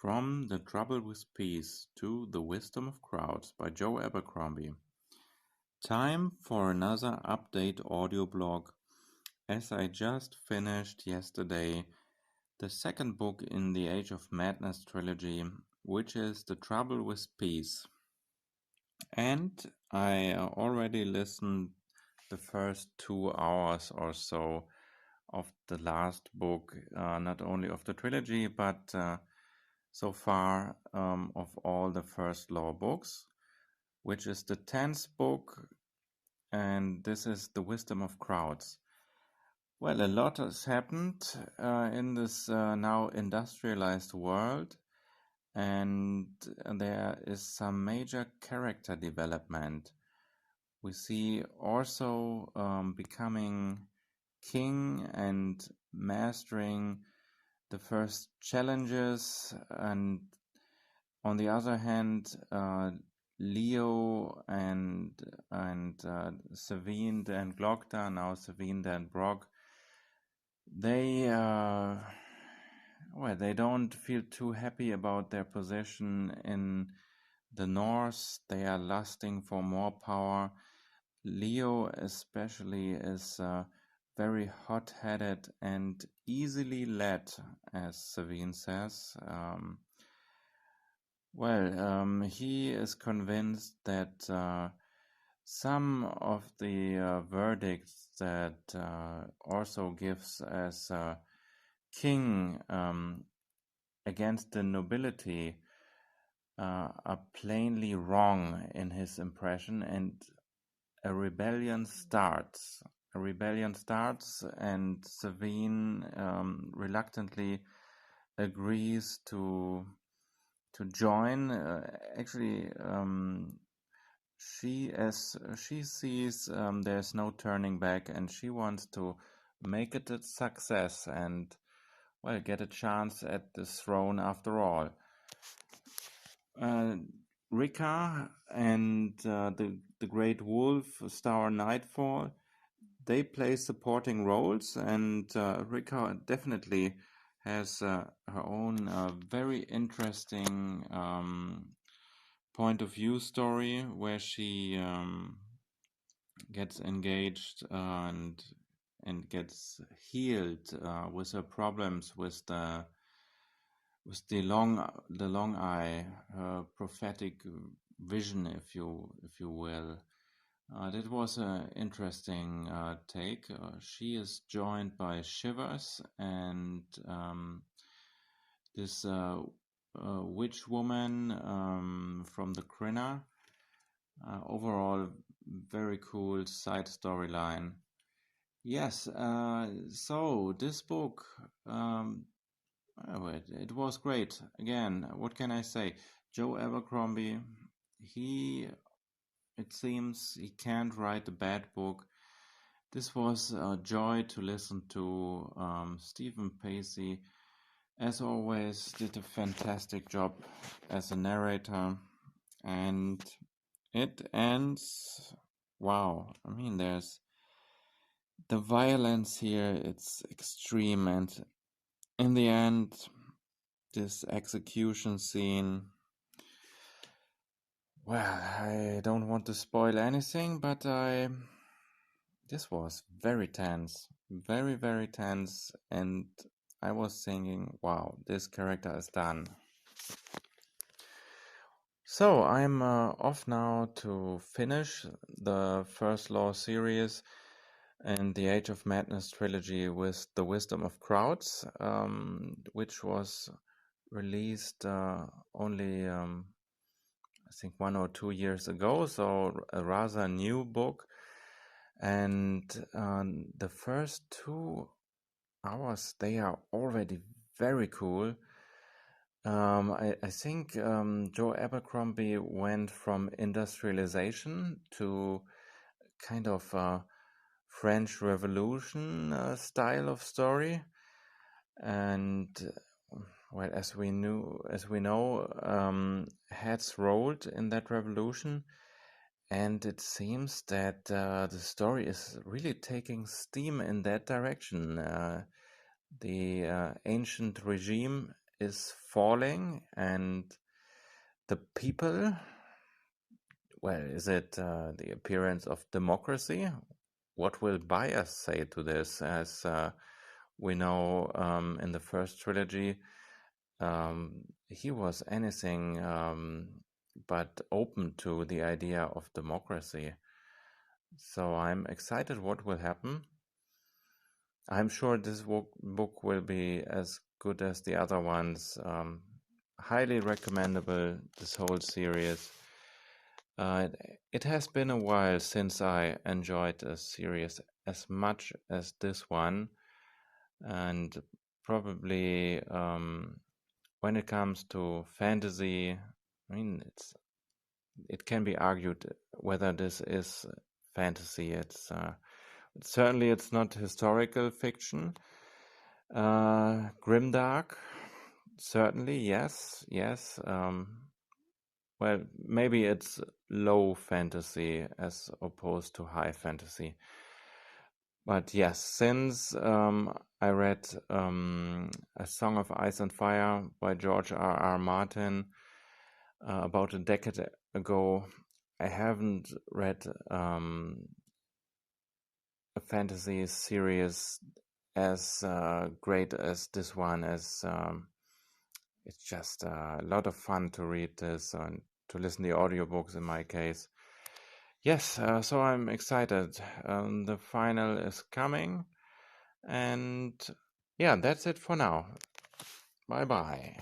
From The Trouble with Peace to The Wisdom of Crowds by Abercrombie. Time for another update audio blog, as I just finished yesterday the second book in the Age of Madness trilogy, which is The Trouble with Peace. And I already listened the first 2 hours or so of the last book, not only of the trilogy, but so far of all the First Law books, which is the 10th book, and this is The Wisdom of Crowds. Well, a lot has happened in this now industrialized world, and there is some major character development. We see also becoming king and mastering the first challenges, and on the other hand, Leo and Savine and Glokta, now Savine and Brock, they don't feel too happy about their position in the North. They are lusting for more power. Leo especially is very hot-headed and easily led, as Savine says. He is convinced that some of the verdicts that also gives as king against the nobility are plainly wrong in his impression, and a rebellion starts. And Savine reluctantly agrees to join. She sees there's no turning back, and she wants to make it a success and get a chance at the throne after all. Rika and the Great Wolf, Star Nightfall, they play supporting roles, and Rika definitely has her own very interesting point of view story where she gets engaged and gets healed with her problems with the long eye, prophetic vision, if you will. That was an interesting take. She is joined by Shivers and this witch woman from the Krynna. Overall, very cool side storyline. Yes, so this book, it was great. Again, what can I say? Abercrombie, it seems he can't write a bad book. This was a joy to listen to. Stephen Pacey, as always, did a fantastic job as a narrator, and it ends. Wow, I mean, there's the violence here, it's extreme, and in the end, this execution scene, well, I don't want to spoil anything, but this was very tense, very, very tense, and I was thinking, wow, this character is done. So I'm off now to finish the First Law series and the Age of Madness trilogy with The Wisdom of Crowds, which was released only I think 1 or 2 years ago, so a rather new book. And the first 2 hours, they are already very cool. I think Abercrombie went from industrialization to kind of French Revolution style of story, and as we know, heads rolled in that revolution, and it seems that the story is really taking steam in that direction. The ancient regime is falling, and the people, well, is it the appearance of democracy? What will bias say to this? As we know, in the first trilogy, he was anything but open to the idea of democracy. So I'm excited what will happen. I'm sure this book will be as good as the other ones. Highly recommendable, this whole series. It has been a while since I enjoyed a series as much as this one, and probably when it comes to fantasy, I mean, it can be argued whether this is fantasy. Certainly it's not historical fiction. Grimdark, certainly, yes. Well, maybe it's low fantasy as opposed to high fantasy. But yes, since I read A Song of Ice and Fire by George R.R. Martin about a decade ago, I haven't read a fantasy series as great as this one. It's just a lot of fun to read this and to listen to the audiobooks in my case. Yes, so I'm excited. The final is coming, and yeah, that's it for now. Bye bye.